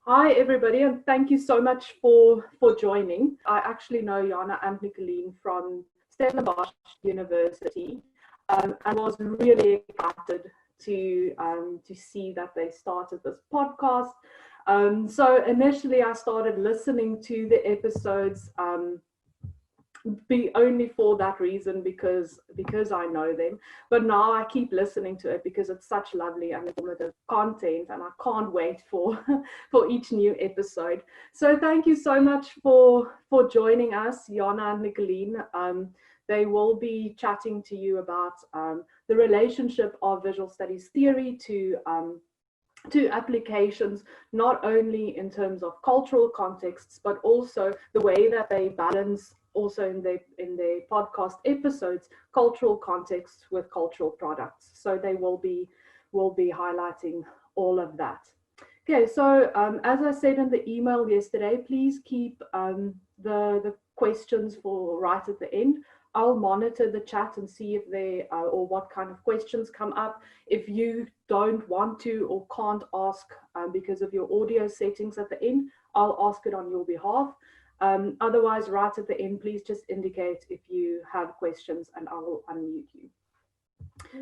Hi everybody, and thank you so much for joining. I actually know Jana and Nicolene from Stellenbosch University, and was really excited to see that they started this podcast. So initially, I started listening to the episodes. Be only for that reason because I know them, but now I keep listening to it because it's such lovely and informative content, and I can't wait for for each new episode. So thank you so much for joining us, Jana and Nicolene. They will be chatting to you about the relationship of visual studies theory to applications, not only in terms of cultural contexts, but also the way that they balance also in their podcast episodes, cultural contexts with cultural products. So they will be highlighting all of that. Okay, so as I said in the email yesterday, please keep the questions for right at the end. I'll monitor the chat and see if they or what kind of questions come up. If you don't want to or can't ask because of your audio settings at the end, I'll ask it on your behalf. Otherwise, right at the end, please just indicate if you have questions and I will unmute you.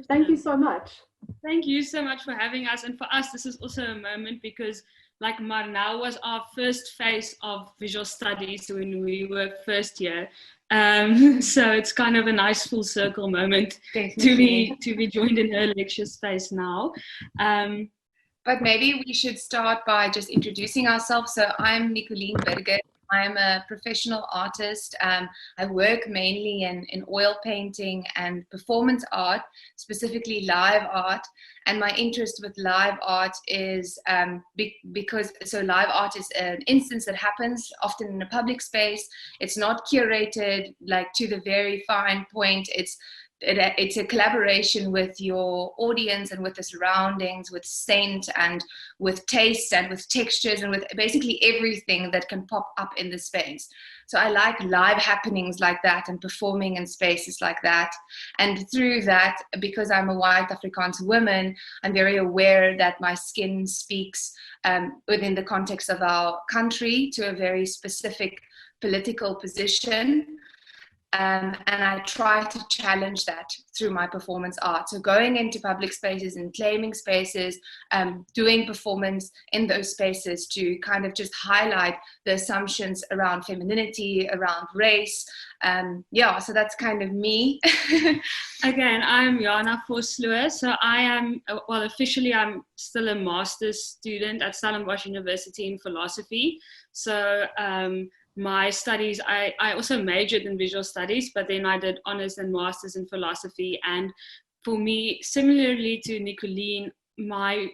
Thank you so much. Thank you so much for having us. And for us, this is also a moment because like Marnell was our first phase of visual studies when we were first year. So it's kind of a nice full circle moment to be joined in her lecture space now. But maybe we should start by just introducing ourselves. So I'm Nicolene Berger. I'm a professional artist. I work mainly in oil painting and performance art, specifically live art. And my interest with live art is because live art is an instance that happens often in a public space. It's not curated like to the very fine point. It's a collaboration with your audience and with the surroundings, with scent and with taste and with textures and with basically everything that can pop up in the space. So I like live happenings like that and performing in spaces like that. And through that, because I'm a white Afrikaans woman, I'm very aware that my skin speaks within the context of our country to a very specific political position. And I try to challenge that through my performance art. So going into public spaces and claiming spaces, doing performance in those spaces to kind of just highlight the assumptions around femininity, around race. So that's kind of me. Again, I'm Jana Vosloo. So I am, officially I'm still a master's student at Stellenbosch University in philosophy. So my studies, I also majored in visual studies, but then I did honors and masters in philosophy. And for me, similarly to Nicolene, my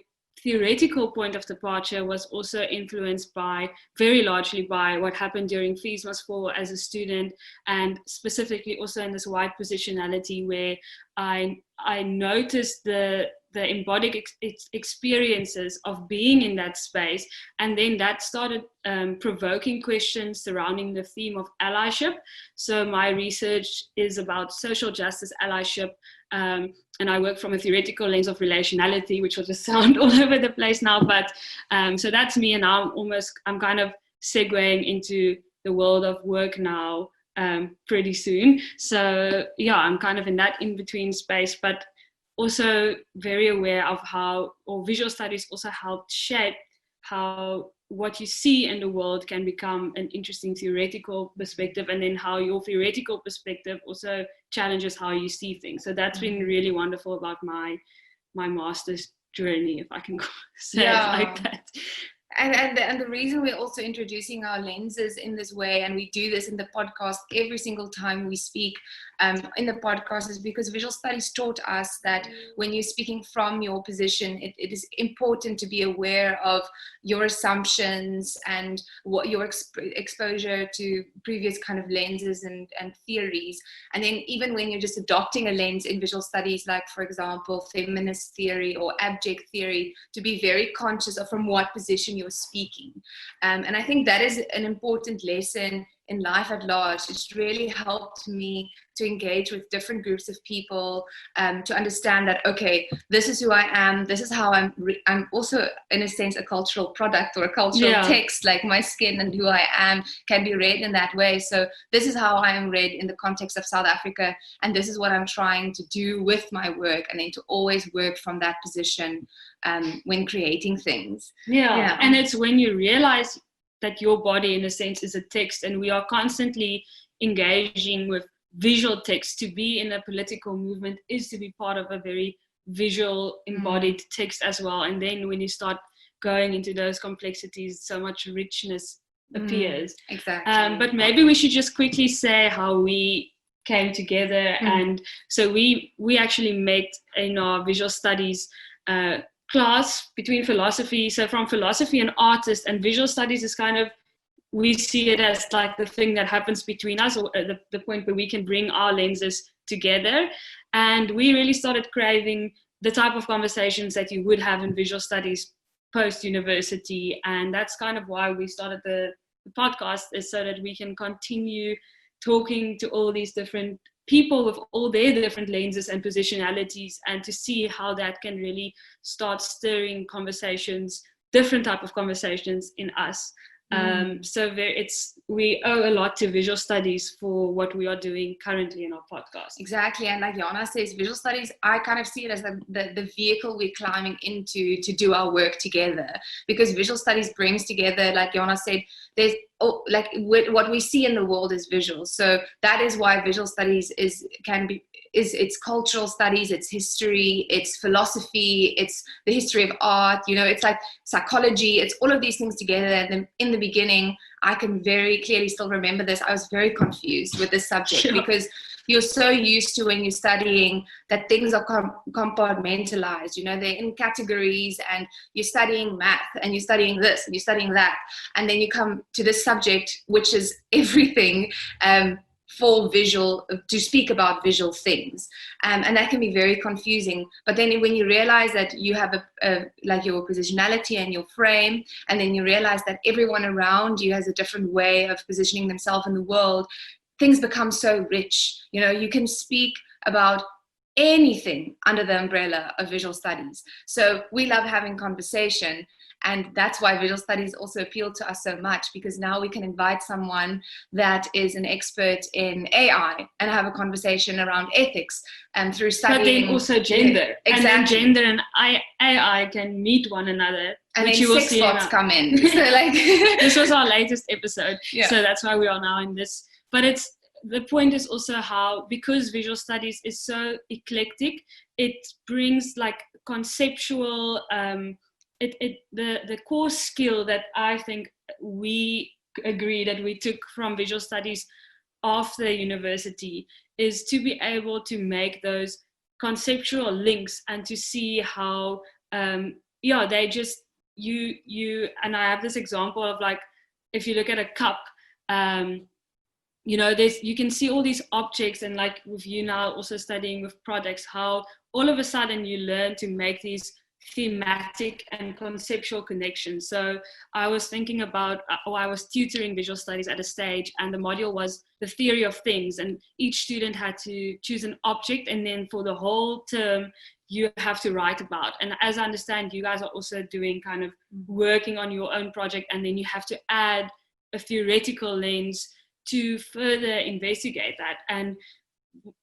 theoretical point of departure was also influenced very largely by what happened during Fees Must Fall as a student, and specifically also in this white positionality where I noticed the embodied experiences of being in that space, and then that started provoking questions surrounding the theme of allyship. So my research is about social justice allyship, and I work from a theoretical lens of relationality, which will just sound all over the place now, but so that's me, and now I'm kind of segueing into the world of work now pretty soon. So yeah, I'm kind of in that in-between space, but also very aware of how visual studies also helped shape how what you see in the world can become an interesting theoretical perspective, and then how your theoretical perspective also challenges how you see things. So that's been really wonderful about my master's journey, if I can say it like that. And the reason we're also introducing our lenses in this way, and we do this in the podcast every single time we speak in the podcast, is because visual studies taught us that when you're speaking from your position, it is important to be aware of your assumptions and what your exposure to previous kind of lenses and theories. And then even when you're just adopting a lens in visual studies, like for example, feminist theory or abject theory, to be very conscious of from what position you're speaking. And I think that is an important lesson in life at large. It's really helped me to engage with different groups of people, to understand that, okay, this is who I am, this is how I'm also, in a sense, a cultural product or a cultural text, like my skin and who I am can be read in that way. So this is how I am read in the context of South Africa, and this is what I'm trying to do with my work, and then to always work from that position when creating things. And it's when you realize that your body, in a sense, is a text, and we are constantly engaging with visual text. To be in a political movement is to be part of a very visual embodied text as well. And then when you start going into those complexities, so much richness appears. Exactly. But maybe we should just quickly say how we came together. And so we actually met in our visual studies class between philosophy. So from philosophy and artist, and visual studies is kind of, we see it as like the thing that happens between us, or the point where we can bring our lenses together. And we really started craving the type of conversations that you would have in visual studies post-university. And that's kind of why we started the podcast, is so that we can continue talking to all these different people with all their different lenses and positionalities, and to see how that can really start stirring conversations, different type of conversations in us. So we owe a lot to visual studies for what we are doing currently in our podcast. Exactly. And like Jana says, visual studies, I kind of see it as the vehicle we're climbing into to do our work together, because visual studies brings together, like Jana said, there's what we see in the world is visual. So that is why visual studies is it's cultural studies, it's history, it's philosophy, it's the history of art, it's like psychology, it's all of these things together. And then in the beginning, I can very clearly still remember this, I was very confused with this subject. Sure. Because you're so used to, when you're studying, that things are compartmentalized, they're in categories, and you're studying math, and you're studying this, and you're studying that, and then you come to this subject, which is everything for visual, to speak about visual things, and that can be very confusing. But then when you realize that you have like your positionality and your frame, and then you realize that everyone around you has a different way of positioning themselves in the world, things become so rich. You can speak about anything under the umbrella of visual studies. So we love having conversation. And that's why visual studies also appeal to us so much, because now we can invite someone that is an expert in AI and have a conversation around ethics, and through studying. But then also gender. Exactly. And then gender and AI can meet one another. And which then you will sex see bots come in. So like this was our latest episode. Yeah. So that's why we are now in this. But the point is also how, because visual studies is so eclectic, it brings like conceptual, the core skill that I think we agree that we took from visual studies after university is to be able to make those conceptual links, and to see how they just you and I have this example of, like, if you look at a cup, you can see all these objects, and like with you now also studying with products, how all of a sudden you learn to make these thematic and conceptual connections. So I was thinking about, I was tutoring visual studies at a stage, and the module was the theory of things, and each student had to choose an object, and then for the whole term you have to write about. And as I understand, you guys are also doing kind of working on your own project, and then you have to add a theoretical lens to further investigate that.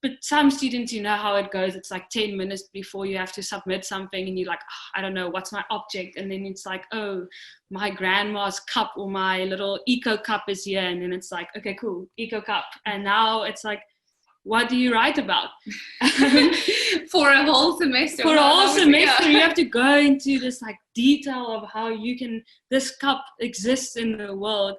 But some students, you know how it goes, it's like 10 minutes before you have to submit something, and you're like, I don't know, what's my object? And then it's like, oh, my grandma's cup, or my little eco cup is here. And then it's like, okay, cool, eco cup. And now it's like, what do you write about? For a whole semester. For a whole semester, you have to go into this like detail of how this cup exists in the world.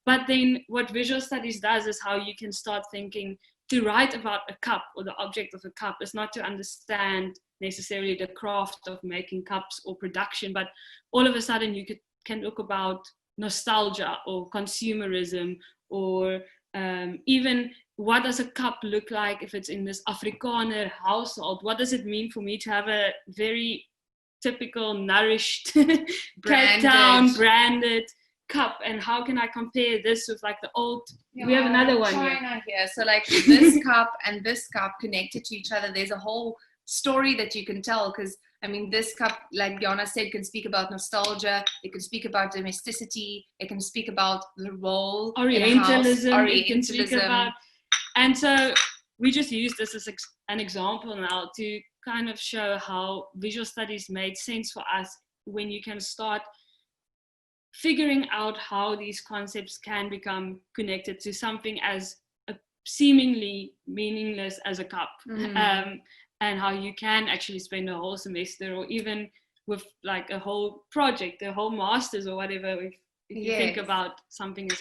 But then what visual studies does is how you can start thinking, to write about a cup or the object of a cup is not to understand necessarily the craft of making cups or production, but all of a sudden you can look about nostalgia or consumerism, or even what does a cup look like if it's in this Afrikaner household? What does it mean for me to have a very typical nourished Cape Town branded cup, and how can I compare this with like the old, we have another one here. So like this cup and this cup connected to each other, there's a whole story that you can tell, because I mean, this cup, like Jana said, can speak about nostalgia, it can speak about domesticity, it can speak about the role, Orientalism, it can speak Orientalism. about, and so we just use this as an example now to kind of show how visual studies made sense for us when you can start figuring out how these concepts can become connected to something as seemingly meaningless as a cup. And how you can actually spend a whole semester, or even with like a whole project, a whole master's or whatever, if you think about something as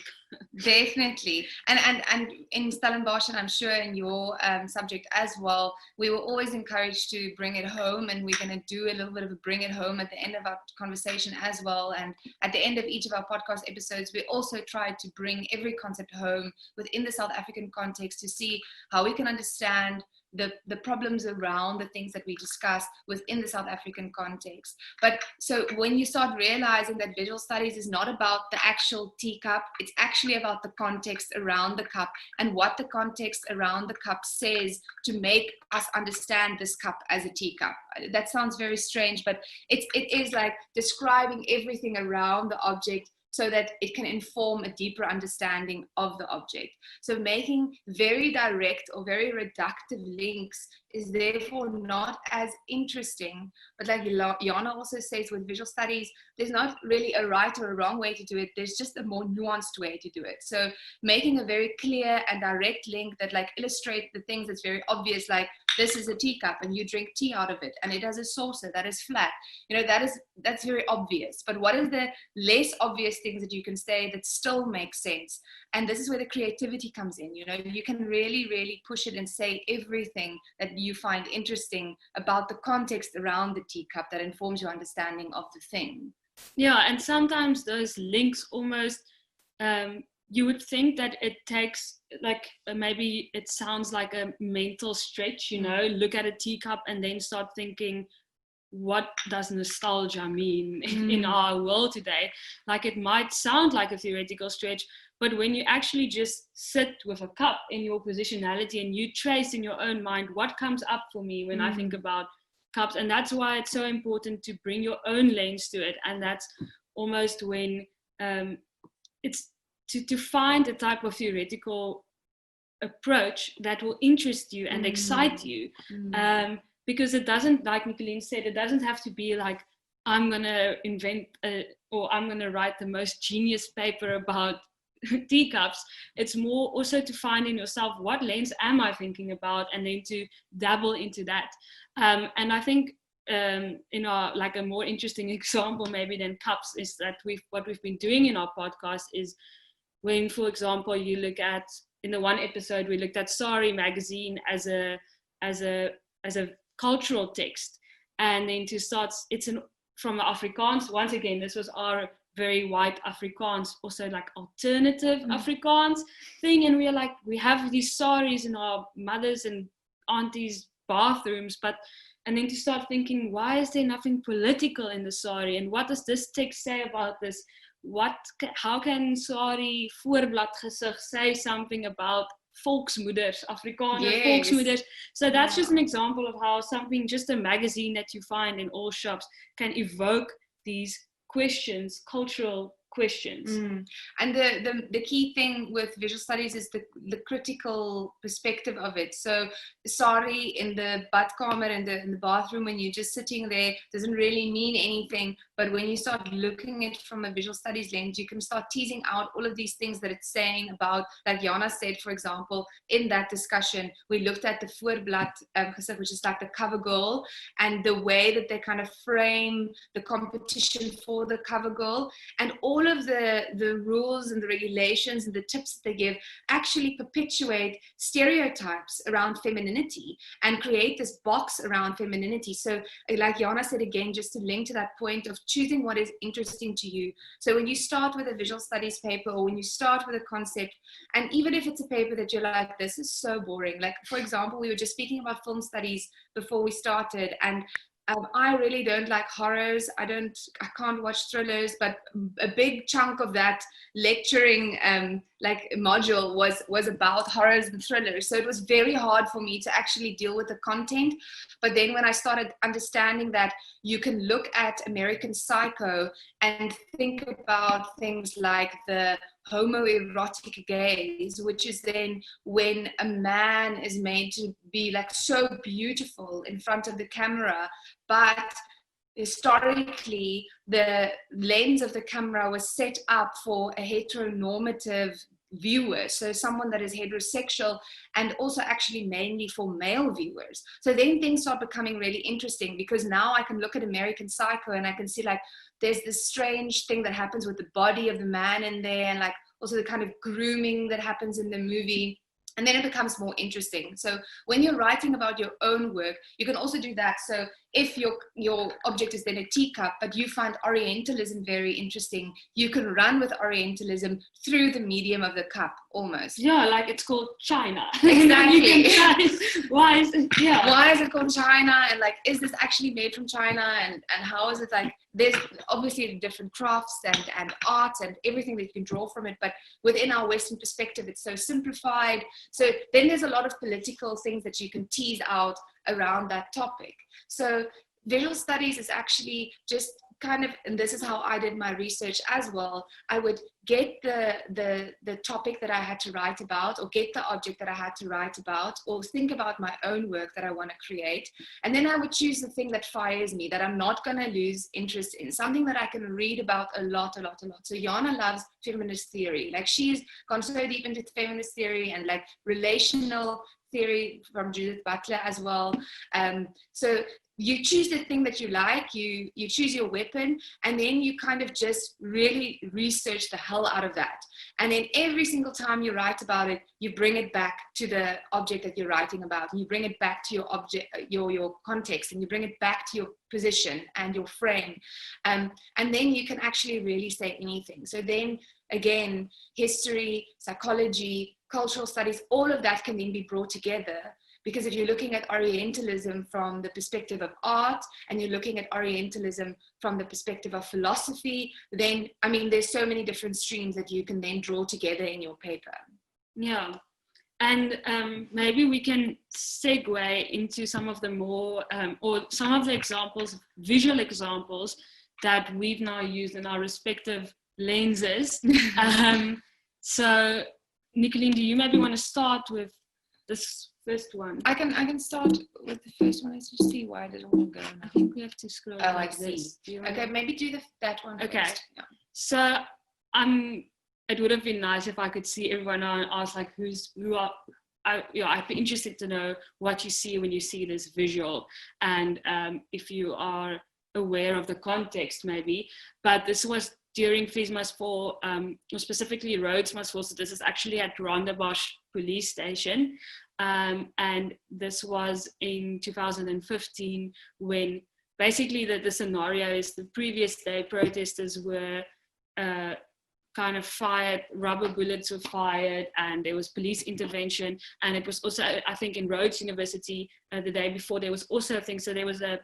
definitely. And in Stellenbosch, and I'm sure in your subject as well, we were always encouraged to bring it home, and we're going to do a little bit of a bring it home at the end of our conversation as well. And at the end of each of our podcast episodes, we also tried to bring every concept home within the South African context to see how we can understand the problems around the things that we discuss within the South African context. But so when you start realizing that visual studies is not about the actual teacup, it's actually about the context around the cup and what the context around the cup says to make us understand this cup as a teacup. That sounds very strange, but it is like describing everything around the object so that it can inform a deeper understanding of the object. So making very direct or very reductive links is therefore not as interesting. But like Jana also says, with visual studies, there's not really a right or a wrong way to do it. There's just a more nuanced way to do it. So making a very clear and direct link that like illustrates the things that's very obvious, like this is a teacup and you drink tea out of it and it has a saucer that is flat. You know, that's very obvious. But what is the less obvious things that you can say that still make sense? And this is where the creativity comes in. You know, you can really, really push it and say everything that you find interesting about the context around the teacup that informs your understanding of the thing. Yeah, and sometimes those links almost, you would think that it takes, like, maybe it sounds like a mental stretch, you know, look at a teacup and then start thinking, what does nostalgia mean in our world today? Like, it might sound like a theoretical stretch, but when you actually just sit with a cup in your positionality and you trace in your own mind what comes up for me when I think about cups, and that's why it's so important to bring your own lens to it. And that's almost when it's to find a type of theoretical approach that will interest you and excite you. Because it doesn't, like Nicolene said, it doesn't have to be like, I'm going to invent or I'm going to write the most genius paper about teacups. It's more also to find in yourself, what lens am I thinking about, and then to dabble into that. And I think in our, like, a more interesting example maybe than cups is that what we've been doing in our podcast is when, for example, you look at, in the one episode we looked at Sari magazine as a cultural text, and then to start, it's from Afrikaans, once again, this was our very white Afrikaans, also like alternative Afrikaans thing, and we're like, we have these saris in our mothers and aunties' bathrooms, and then to start thinking, why is there nothing political in the sari, and what does this text say about this? How can sari voorblad gesig say something about volksmoeders, Afrikaner volksmoeders? So that's just an example of how something, just a magazine that you find in all shops, can evoke these questions, cultural questions. And the key thing with visual studies is the critical perspective of it. So sari in the badkamer, in the bathroom, when you're just sitting there, doesn't really mean anything. But when you start looking at it from a visual studies lens, you can start teasing out all of these things that it's saying about, like Jana said, for example, in that discussion, we looked at the voorblad, which is like the cover girl, and the way that they kind of frame the competition for the cover girl, and all of the rules and the regulations and the tips that they give actually perpetuate stereotypes around femininity and create this box around femininity. So like Jana said, again, just to link to that point of choosing what is interesting to you. So when you start with a visual studies paper, or when you start with a concept, and even if it's a paper that you're like, this is so boring, like, for example, we were just speaking about film studies before we started, and I really don't like horrors. I can't watch thrillers, but a big chunk of that lecturing like module was about horrors and thrillers. So it was very hard for me to actually deal with the content. But then when I started understanding that you can look at American Psycho and think about things like the homoerotic gaze, which is then when a man is made to be like so beautiful in front of the camera, but historically the lens of the camera was set up for a heteronormative viewer, so someone that is heterosexual, and also actually mainly for male viewers. So then things start becoming really interesting, because now I can look at American Psycho and I can see like there's this strange thing that happens with the body of the man in there, and like also the kind of grooming that happens in the movie. And then it becomes more interesting. So when you're writing about your own work, you can also do that. So if your object is then a teacup, but you find Orientalism very interesting, you can run with Orientalism through the medium of the cup, almost. Yeah, like it's called China. Exactly. Why is it? Yeah. Why is it called China? And like, is this actually made from China? And how is it like? There's obviously different crafts and art and everything that you can draw from it, but within our Western perspective, it's so simplified. So then there's a lot of political things that you can tease out around that topic. So visual studies is actually just kind of, and this is how I did my research as well. I would get the topic that I had to write about, or get the object that I had to write about, or think about my own work that I want to create. And then I would choose the thing that fires me, that I'm not going to lose interest in, something that I can read about a lot. So Jana loves feminist theory. Like, she's gone so deep into feminist theory and like relational theory from Judith Butler as well. So you choose the thing that you like, you choose your weapon, and then you kind of just really research the hell out of that. And then every single time you write about it, you bring it back to the object that you're writing about, and you bring it back to your object, your context, and you bring it back to your position and your frame. And then you can actually really say anything. So then again, history, psychology, cultural studies, all of that can then be brought together. Because if you're looking at Orientalism from the perspective of art, and you're looking at Orientalism from the perspective of philosophy, then, I mean, there's so many different streams that you can then draw together in your paper. Yeah. And maybe we can segue into some of the more, or some of the examples, visual examples that we've now used in our respective lenses. So, Nicolene, do you maybe want to start with this first one? I can start with the first one. Let's just see why it doesn't want to go. I think we have to scroll. Oh, I see. Okay, maybe do that one okay. First. Yeah. So it would have been nice if I could see everyone and ask like I'd be interested to know what you see when you see this visual, and if you are aware of the context maybe. But this was during Fees Must Fall, or specifically Roads Must Fall. So this is actually at Roundtable police station. And this was in 2015, when basically the scenario is the previous day protesters were kind of fired, rubber bullets were fired, and there was police intervention. And it was also, I think, in Rhodes University the day before, there was also a thing. So there was a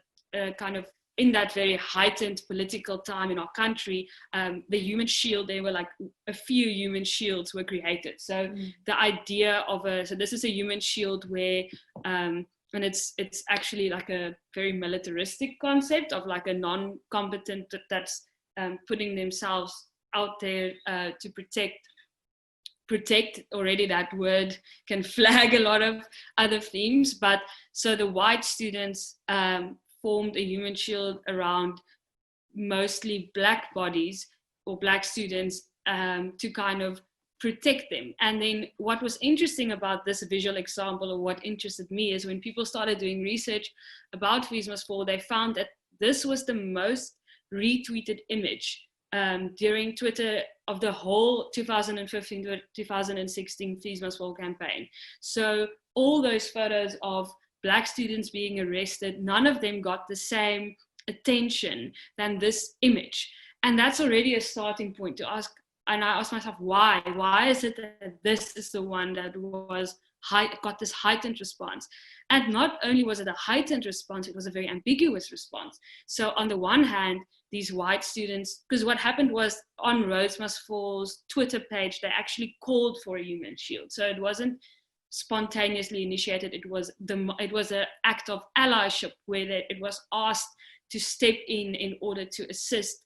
kind of, in that very heightened political time in our country, the human shield, there were like a few human shields were created. So the idea of so this is a human shield where, and it's actually like a very militaristic concept of like a non-combatant that's putting themselves out there to protect. Already that word can flag a lot of other themes. But so the white students formed a human shield around mostly Black bodies or Black students to kind of protect them. And then what was interesting about this visual example, or what interested me, is when people started doing research about Fees Must Fall, they found that this was the most retweeted image during Twitter of the whole 2015 to 2016 Fees Must Fall campaign. So all those photos of Black students being arrested, none of them got the same attention than this image. And that's already a starting point to ask. And I asked myself, why? Why is it that this is the one that was got this heightened response. And not only was it a heightened response, it was a very ambiguous response. So on the one hand, these white students, because what happened was on Rhodes Must Fall's Twitter page, they actually called for a human shield. So it wasn't spontaneously initiated. It was an act of allyship where it was asked to step in order to assist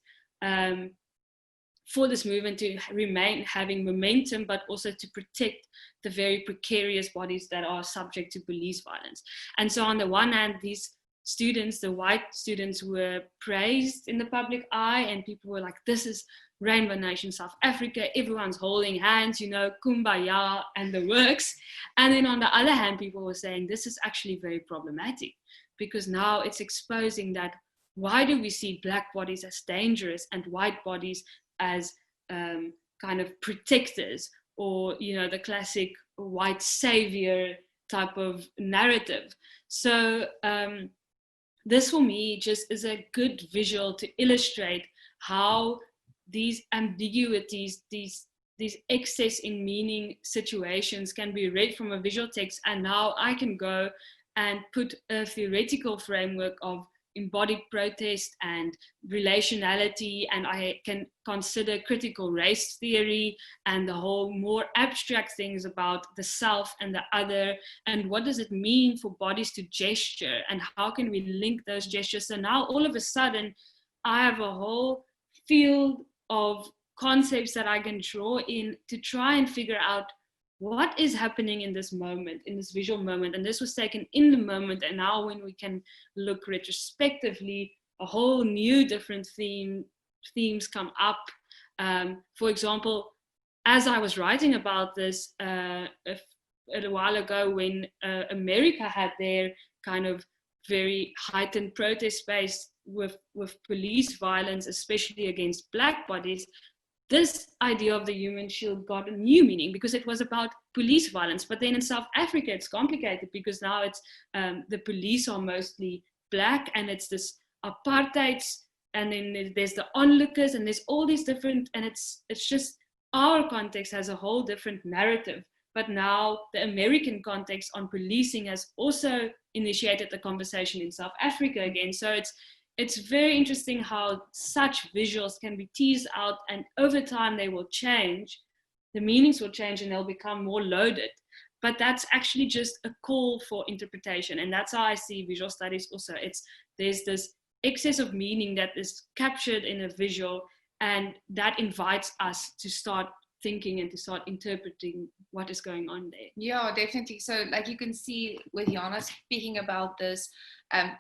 for this movement to remain having momentum, but also to protect the very precarious bodies that are subject to police violence. And so on the one hand, these students, the white students, were praised in the public eye, and people were like, this is Rainbow Nation South Africa, everyone's holding hands, kumbaya and the works. And then on the other hand, people were saying this is actually very problematic, because now it's exposing that why do we see black bodies as dangerous and white bodies as kind of protectors, or the classic white savior type of narrative. So this for me just is a good visual to illustrate how these ambiguities, these excess in meaning situations can be read from a visual text, and now I can go and put a theoretical framework of embodied protest and relationality, and I can consider critical race theory and the whole more abstract things about the self and the other, and what does it mean for bodies to gesture, and how can we link those gestures. So now all of a sudden I have a whole field of concepts that I can draw in to try and figure out what is happening in this moment, in this visual moment. And this was taken in the moment, and now when we can look retrospectively, a whole new different themes come up. For example, as I was writing about this a while ago, when America had their kind of very heightened protest space with police violence, especially against black bodies, this idea of the human shield got a new meaning because it was about police violence. But then in South Africa, it's complicated because now it's the police are mostly black, and it's this apartheid, and then there's the onlookers, and there's all these different, and it's just our context has a whole different narrative. But now the American context on policing has also initiated the conversation in South Africa again. So it's very interesting how such visuals can be teased out, and over time they will change, the meanings will change, and they'll become more loaded. But that's actually just a call for interpretation, and that's how I see visual studies also. There's this excess of meaning that is captured in a visual, and that invites us to start thinking and to start interpreting what is going on there. Yeah, definitely. So like you can see with Jana speaking about this,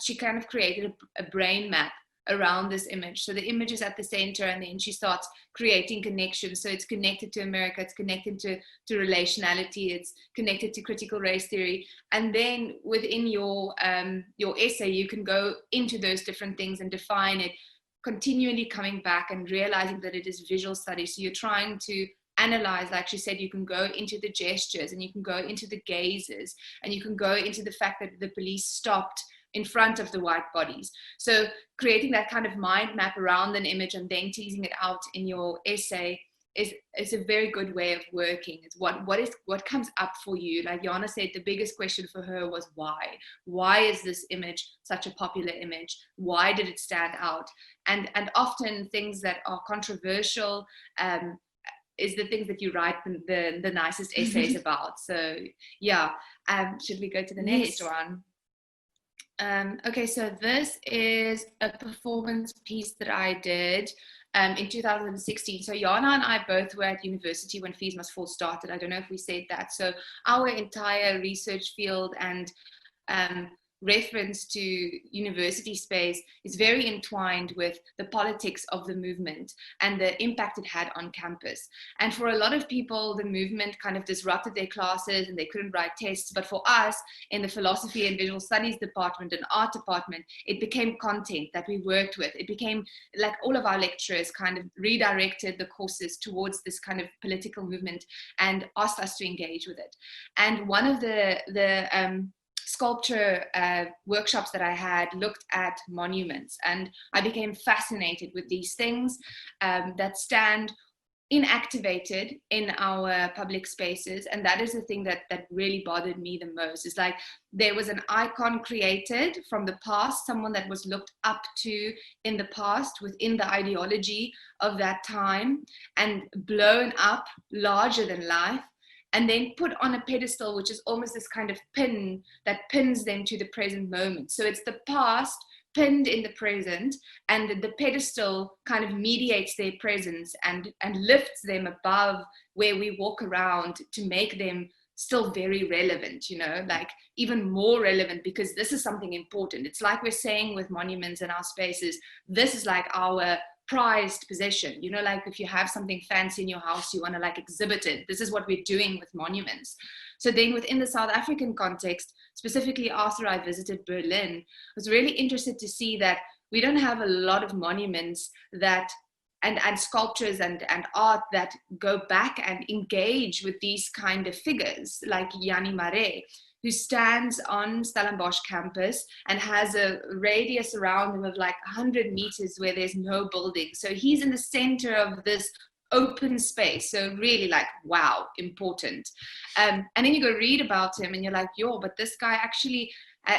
she kind of created a brain map around this image. So the image is at the center, and then she starts creating connections. So it's connected to America, it's connected to relationality, it's connected to critical race theory. And then within your essay, you can go into those different things and define it, continually coming back and realizing that it is visual studies. So you're trying to analyze, like she said, you can go into the gestures, and you can go into the gazes, and you can go into the fact that the police stopped in front of the white bodies. So creating that kind of mind map around an image and then teasing it out in your essay is a very good way of working. It's what comes up for you. Like Jana said, the biggest question for her was why? Why is this image such a popular image? Why did it stand out? And often things that are controversial is the things that you write the nicest essays about. So yeah, should we go to the next one? Okay, so this is a performance piece that I did in 2016. So Jana and I both were at university when Fees Must Fall started. I don't know if we said that. So our entire research field and reference to university space is very entwined with the politics of the movement and the impact it had on campus. And for a lot of people, the movement kind of disrupted their classes and they couldn't write tests. But for us in the philosophy and visual studies department and art department, it became content that we worked with. It became like all of our lecturers kind of redirected the courses towards this kind of political movement and asked us to engage with it. And one of the sculpture workshops that I had looked at monuments, and I became fascinated with these things that stand inactivated in our public spaces. And that is the thing that really bothered me the most. It's like there was an icon created from the past, someone that was looked up to in the past within the ideology of that time, and blown up larger than life, and then put on a pedestal, which is almost this kind of pin that pins them to the present moment. So it's the past pinned in the present, and the pedestal kind of mediates their presence and lifts them above where we walk around to make them still very relevant, you know, like even more relevant, because this is something important. It's like we're saying with monuments in our spaces, this is like our prized possession, you know, like if you have something fancy in your house, you want to like exhibit it. This is what we're doing with monuments. So then within the South African context, specifically after I visited Berlin, I was really interested to see that we don't have a lot of monuments that and sculptures and art that go back and engage with these kind of figures like Yanni Marais, who stands on Stellenbosch campus and has a radius around him of like 100 meters where there's no building. So he's in the center of this open space. So really like, wow, important. And then you go read about him and you're like, yo, but this guy actually,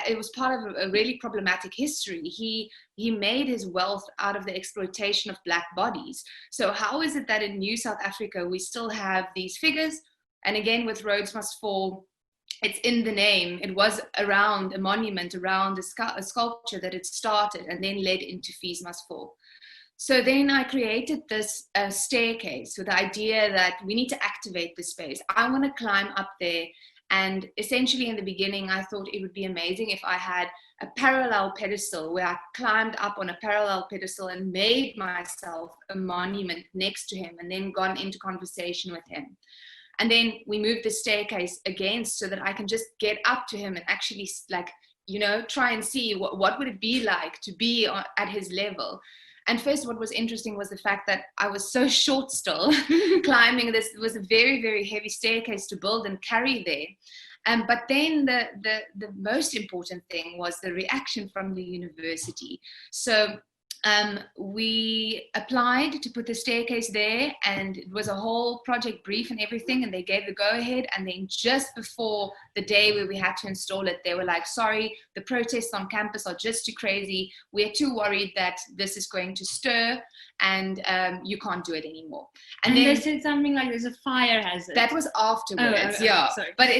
it was part of a really problematic history. He made his wealth out of the exploitation of Black bodies. So how is it that in New South Africa, we still have these figures? And again, with Rhodes Must Fall, it's in the name. It was around a monument, around a sculpture that it started and then led into Fees Must Fall. So then I created this staircase with the idea that we need to activate the space. I want to climb up there. And essentially in the beginning, I thought it would be amazing if I had a parallel pedestal where I climbed up on a parallel pedestal and made myself a monument next to him and then gone into conversation with him. And then we moved the staircase again so that I can just get up to him and actually like, you know, try and see what would it be like to be at his level. And first, what was interesting was the fact that I was so short still climbing this. It was a very, very heavy staircase to build and carry there. But then the most important thing was the reaction from the university. So we applied to put the staircase there, and it was a whole project brief and everything, and they gave the go-ahead. And then just before the day where we had to install it, they were like, sorry, the protests on campus are just too crazy. We're too worried that this is going to stir, and you can't do it anymore. And then they said something like there's a fire hazard. That was afterwards, yeah. Sorry. But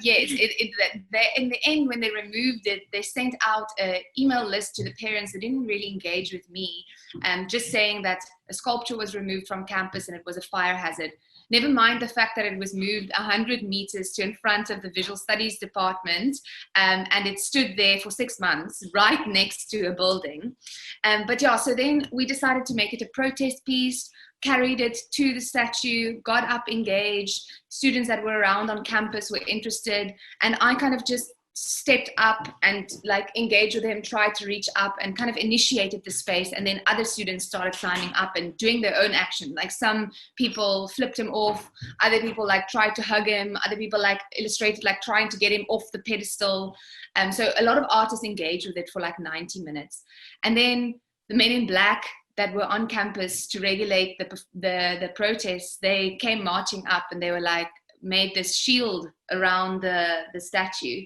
yes, they, in the end, when they removed it, they sent out an email list to the parents that didn't really engage with me, just saying that a sculpture was removed from campus and it was a fire hazard. Never mind the fact that it was moved 100 meters to in front of the visual studies department, and it stood there for 6 months right next to a building. But yeah, so then we decided to make it a protest piece, carried it to the statue, got up, engaged. Students that were around on campus were interested, and I kind of just stepped up and like engaged with him, tried to reach up and kind of initiated the space. And then other students started climbing up and doing their own action. Like some people flipped him off, other people like tried to hug him, other people like illustrated like trying to get him off the pedestal. So a lot of artists engaged with it for like 90 minutes. And then the men in black that were on campus to regulate the protests, they came marching up and they were like, made this shield around the statue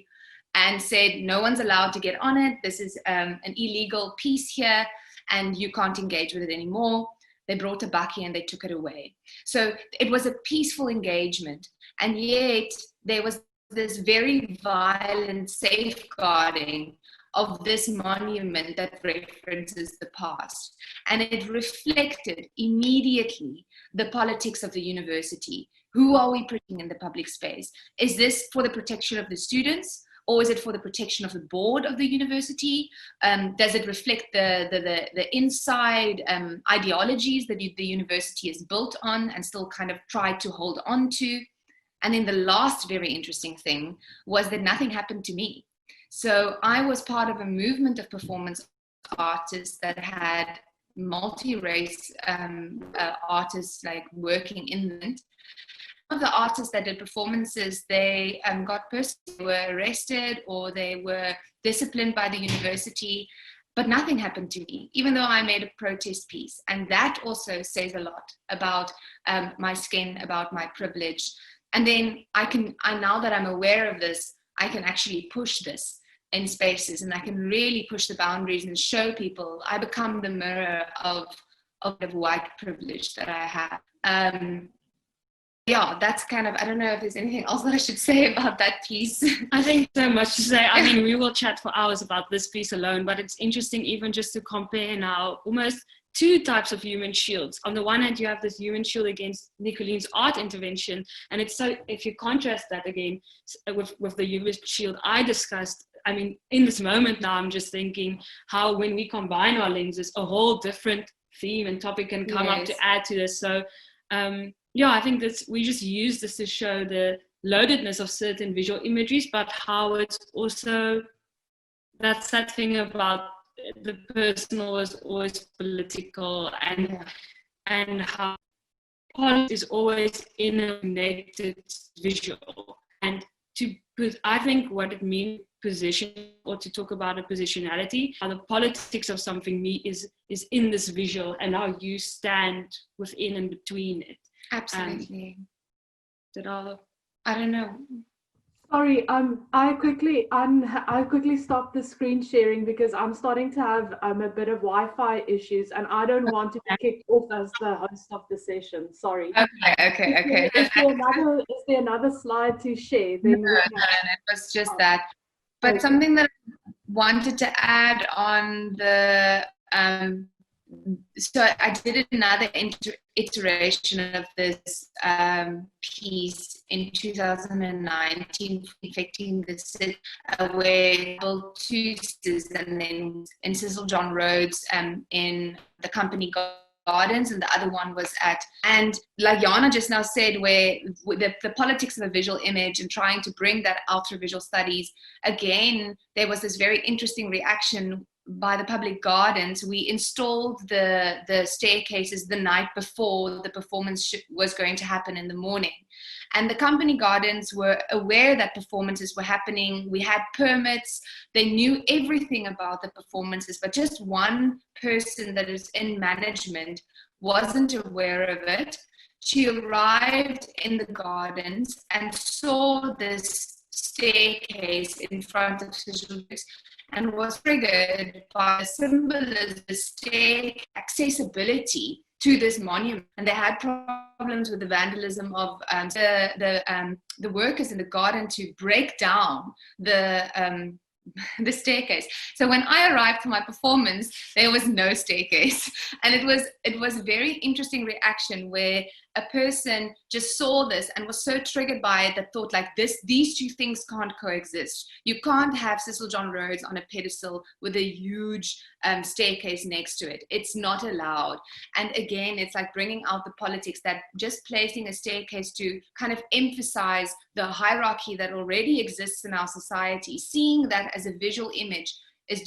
and said, no one's allowed to get on it. This is an illegal piece here and you can't engage with it anymore. They brought a bakkie and they took it away. So it was a peaceful engagement. And yet there was this very violent safeguarding of this monument that references the past. And it reflected immediately the politics of the university. Who are we putting in the public space? Is this for the protection of the students? Or is it for the protection of the board of the university? Does it reflect the inside ideologies that the university is built on and still kind of tried to hold on to? And then the last very interesting thing was that nothing happened to me. So I was part of a movement of performance artists that had multi-race artists like working in it. Of the artists that did performances, they got personally were arrested or they were disciplined by the university. but nothing happened to me, even though I made a protest piece. And that also says a lot about my skin, about my privilege. And then now that I'm aware of this, I can actually push this in spaces, and I can really push the boundaries and show people. I become the mirror of the white privilege that I have. Yeah, that's kind of, I don't know if there's anything else that I should say about that piece. I think so much to say. I mean, we will chat for hours about this piece alone, but it's interesting even just to compare now almost two types of human shields. On the one hand, you have this human shield against Nicolene's art intervention, and it's so, if you contrast that again with the human shield I discussed, I mean, in this moment now, I'm just thinking how when we combine our lenses, a whole different theme and topic can come up to add to this. So, yeah, I think we just use this to show the loadedness of certain visual imageries, but how it's also, that's that thing about the personal is always political, and how politics is always in a connected visual. And I think what it means position, or to talk about a positionality, how the politics of something is in this visual, and how you stand within and between it. Absolutely. I don't know. Sorry, I quickly stopped the screen sharing because I'm starting to have a bit of Wi-Fi issues, and I don't want to be kicked off as the host of the session. Sorry. Okay. Is there another slide to share? Then no, it was just that. But something that I wanted to add on the so I did another iteration of this piece in 2019, Infecting the City, where I built two sisters, and then in Cecil John Rhodes in the company Gardens, and the other one was and like Jana just now said, where the politics of a visual image and trying to bring that out through visual studies, again, there was this very interesting reaction by the public gardens. We installed the staircases the night before the performance was going to happen in the morning. And the company gardens were aware that performances were happening. We had permits. They knew everything about the performances, but just one person that is in management wasn't aware of it. She arrived in the gardens and saw this staircase in front of Switzerland and was triggered by the symbolism, the stair accessibility to this monument. And they had problems with the vandalism of the workers in the garden to break down the staircase. So when I arrived for my performance, there was no staircase, and it was a very interesting reaction where a person just saw this and was so triggered by it that thought like these two things can't coexist. You can't have Cecil John Rhodes on a pedestal with a huge staircase next to it. It's not allowed. And again, it's like bringing out the politics, that just placing a staircase to kind of emphasize the hierarchy that already exists in our society, seeing that as a visual image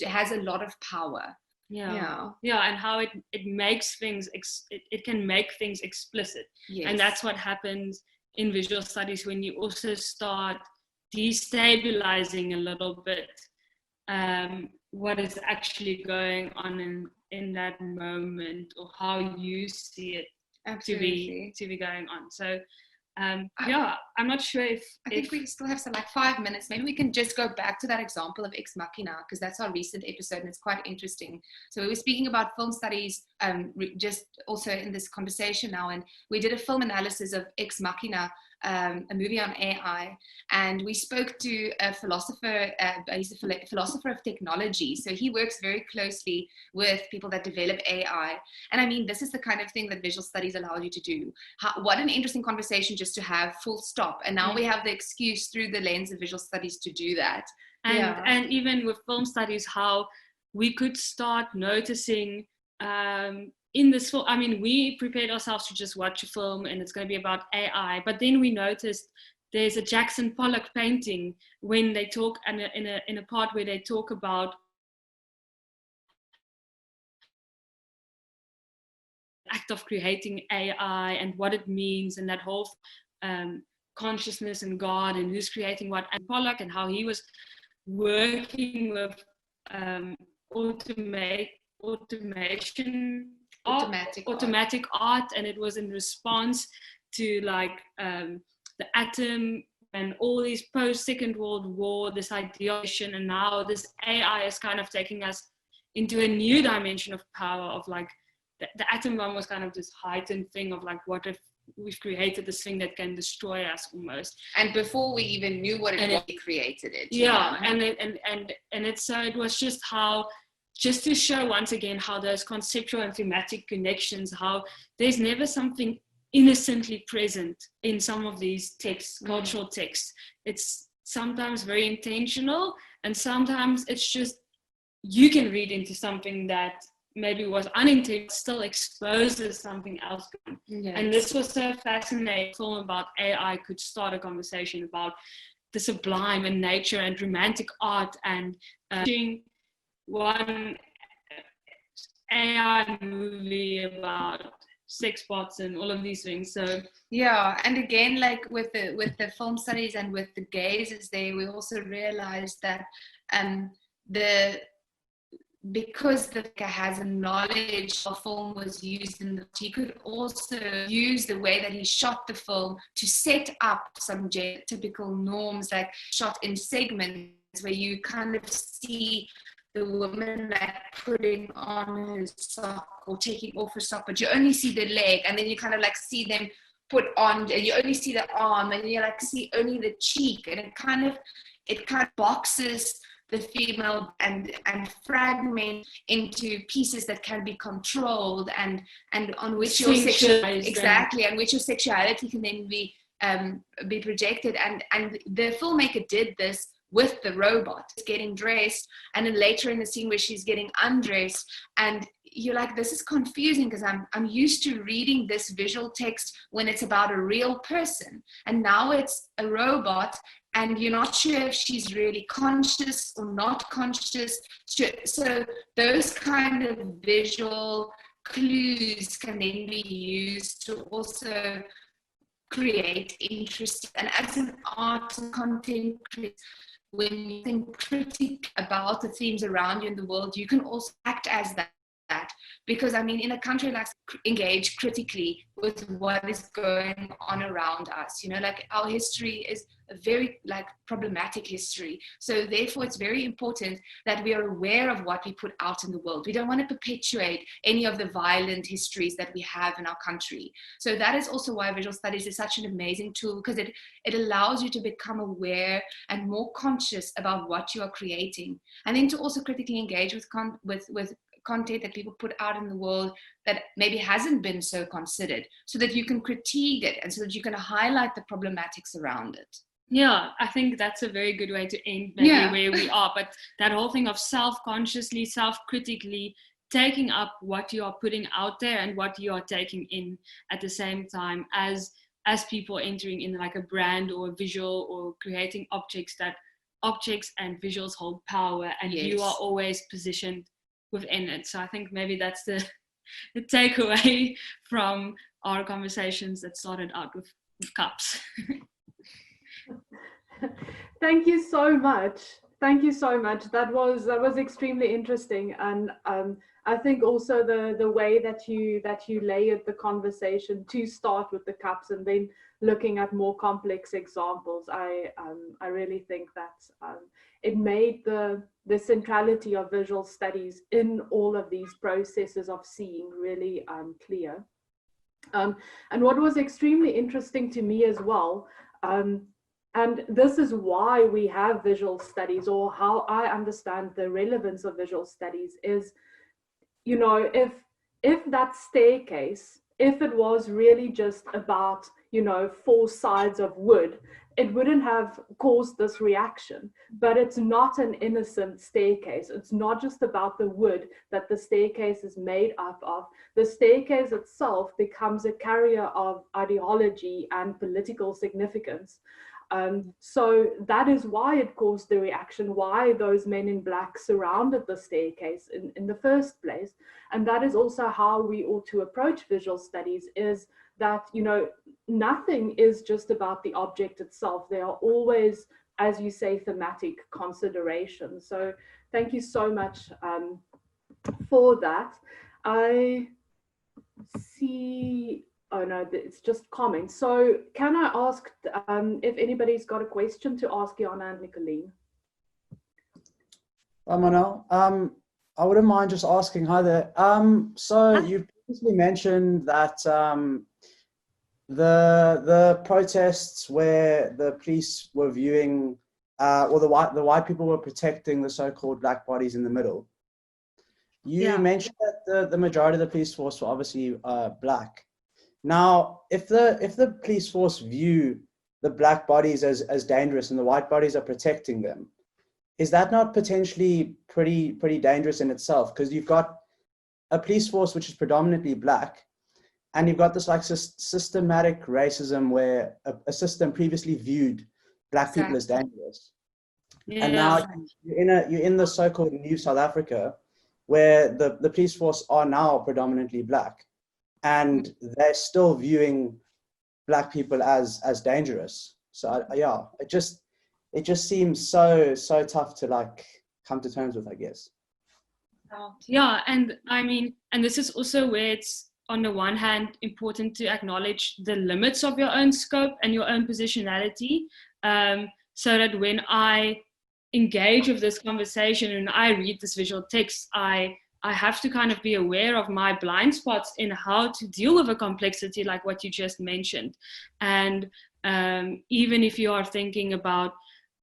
has a lot of power. Yeah, and how it makes things, it can make things explicit. Yes. And that's what happens in visual studies when you also start destabilizing a little bit what is actually going on in that moment, or how you see it to be going on. So I'm not sure if I think we still have some 5 minutes. Maybe we can just go back to that example of Ex Machina, because that's our recent episode and it's quite interesting. So we were speaking about film studies just also in this conversation now, and we did a film analysis of Ex Machina, a movie on AI, and we spoke to a philosopher. He's a philosopher of technology, so he works very closely with people that develop AI. And I mean, this is the kind of thing that visual studies allows you to do. What an interesting conversation just to have, full stop. And now we have the excuse through the lens of visual studies to do that. And even with film studies, how we could start noticing in this film, I mean, we prepared ourselves to just watch a film and it's going to be about AI, but then we noticed there's a Jackson Pollock painting when they talk in a part where they talk about the act of creating AI and what it means, and that whole consciousness and God and who's creating what, and Pollock and how he was working with automatic art, and it was in response to like the atom and all these post-Second World War, this ideation, and now this AI is kind of taking us into a new dimension of power of like, the atom bomb was kind of this heightened thing of like, what if we've created this thing that can destroy us almost. And before we even knew what it was, we created it. Yeah, and it's so it was just how, just to show once again how those conceptual and thematic connections, how there's never something innocently present in some of these texts, cultural texts. It's sometimes very intentional, and sometimes it's just, you can read into something that maybe was unintended, still exposes something else. Yes. And this was so fascinating. Film about AI could start a conversation about the sublime and nature and romantic art, and one AI movie about sex bots and all of these things. So yeah, and again, like with the film studies and with the gazes there, we also realized that because the filmmaker has a knowledge of film was used he could also use the way that he shot the film to set up some typical norms, like shot in segments where you kind of see the woman like putting on her sock or taking off her sock, but you only see the leg, and then you kind of like see them put on, and you only see the arm, and you like see only the cheek, and it kind of boxes the female and fragment into pieces that can be controlled, and on which your sexuality can then be projected, and the filmmaker did this with the robot getting dressed, and then later in the scene where she's getting undressed, and you're like, this is confusing because I'm used to reading this visual text when it's about a real person, and now it's a robot, and you're not sure if she's really conscious or not conscious. So those kind of visual clues can then be used to also create interest. And as an art and content critic, when you think critically about the themes around you in the world, you can also act as that. Because I mean, in a country like, engage critically with what is going on around us, you know, like our history is a very like problematic history, so therefore it's very important that we are aware of what we put out in the world. We don't want to perpetuate any of the violent histories that we have in our country. So that is also why visual studies is such an amazing tool, because it allows you to become aware and more conscious about what you are creating, and then to also critically engage with content that people put out in the world that maybe hasn't been so considered, so that you can critique it and so that you can highlight the problematics around it. Yeah, I think that's a very good way to end where we are. But that whole thing of self-consciously, self-critically taking up what you are putting out there and what you are taking in at the same time, as people entering in like a brand or a visual or creating objects and visuals hold power, and you are always positioned within it. So I think maybe that's the takeaway from our conversations that started out with cups. Thank you so much. That was extremely interesting, and I think also the way that you layered the conversation to start with the cups and then looking at more complex examples. I really think that it made the centrality of visual studies in all of these processes of seeing really clear. And what was extremely interesting to me as well, and this is why we have visual studies, or how I understand the relevance of visual studies, is, you know, if that staircase, if it was really just about, you know, 4 sides of wood, it wouldn't have caused this reaction. But it's not an innocent staircase. It's not just about the wood that the staircase is made up of. The staircase itself becomes a carrier of ideology and political significance. So that is why it caused the reaction, why those men in black surrounded the staircase in the first place. And that is also how we ought to approach visual studies, is that, you know, nothing is just about the object itself. There are always, as you say, thematic considerations. So Thank you so much for that. I see, oh no, it's just comments. So can I ask if anybody's got a question to ask Jana and Nicolene? Marnell, I wouldn't mind just asking, hi there. So you previously mentioned that the protests where the police were viewing, or the white people were protecting the so-called black bodies in the middle. You mentioned that the majority of the police force were obviously black. Now, if the police force view the black bodies as dangerous and the white bodies are protecting them, is that not potentially pretty dangerous in itself? Because you've got a police force which is predominantly black, and you've got this like systematic racism where a system previously viewed black people as dangerous. Yeah. And now you're in the so-called new South Africa, where the police force are now predominantly black, and they're still viewing black people as dangerous. So yeah, it just seems so tough to like come to terms with, I guess. Yeah, and I mean, and this is also where it's on the one hand important to acknowledge the limits of your own scope and your own positionality, so that when I engage with this conversation and I read this visual text, I have to kind of be aware of my blind spots in how to deal with a complexity like what you just mentioned. And even if you are thinking about,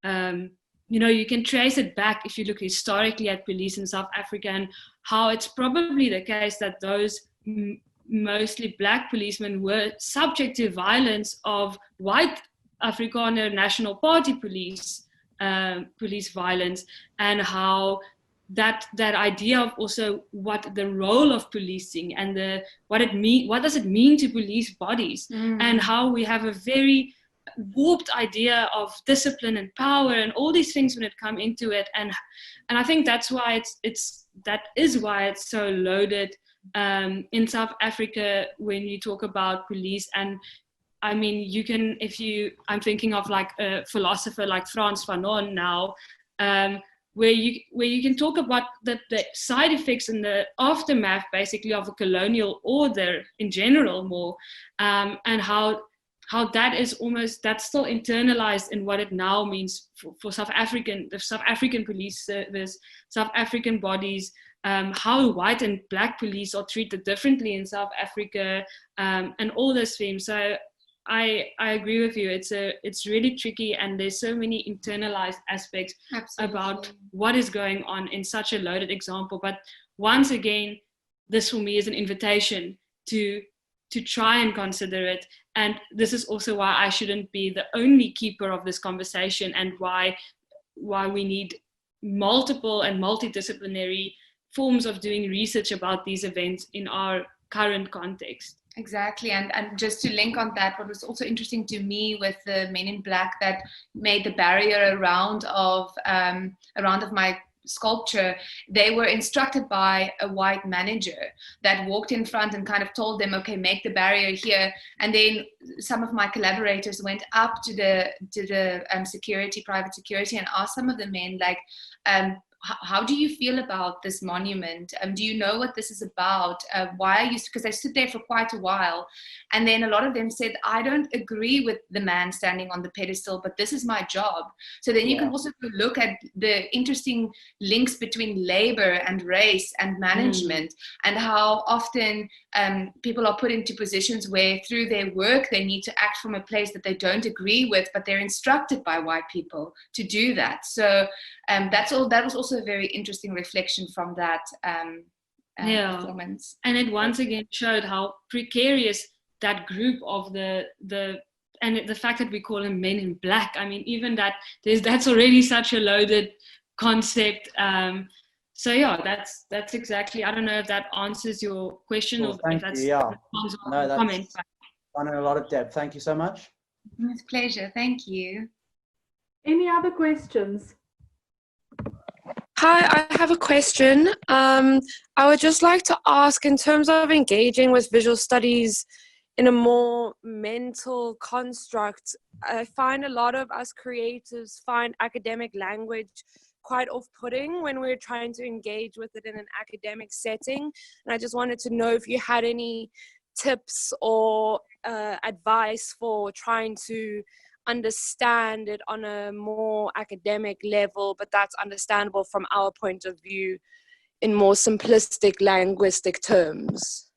you can trace it back if you look historically at police in South Africa and how it's probably the case that those mostly black policemen were subject to violence of white Afrikaner National Party police violence, and how that idea of also what the role of policing and what does it mean to police bodies, and how we have a very warped idea of discipline and power and all these things when it come into it, and I think that's why that is why it's so loaded in South Africa when you talk about police. And I mean, I'm thinking of like a philosopher like Frans Fanon now, where you can talk about the side effects and the aftermath basically of a colonial order in general more, and how that is that's still internalized in what it now means for the South African police service, South African bodies, how white and black police are treated differently in South Africa, and all those themes. So I agree with you. It's really tricky, and there's so many internalized aspects about what is going on in such a loaded example. But once again, this for me is an invitation to try and consider it. And this is also why I shouldn't be the only keeper of this conversation, and why we need multiple and multidisciplinary forms of doing research about these events in our current context. Exactly, and just to link on that, what was also interesting to me with the Men in Black that made the barrier around of my sculpture, they were instructed by a white manager that walked in front and kind of told them, okay, make the barrier here. And then some of my collaborators went up to the private security, and asked some of the men, like, how do you feel about this monument? Do you know what this is about? Why are you, because they stood there for quite a while. And then a lot of them said, I don't agree with the man standing on the pedestal, but this is my job. So then you can also look at the interesting links between labor and race and management, and how often people are put into positions where through their work, they need to act from a place that they don't agree with, but they're instructed by white people to do that. So that was also a very interesting reflection from that performance. And it once again showed how precarious that group of and the fact that we call them Men in Black. I mean, even that's already such a loaded concept. So yeah, that's exactly. I don't know if that answers your question, or if that's responds or comment. Gone in a lot of depth. Thank you so much. It's a pleasure. Thank you. Any other questions? Hi, I have a question. I would just like to ask, in terms of engaging with visual studies in a more mental construct, I find a lot of us creatives find academic language quite off-putting when we're trying to engage with it in an academic setting. And I just wanted to know if you had any tips or advice for trying to understand it on a more academic level, but that's understandable from our point of view in more simplistic linguistic terms.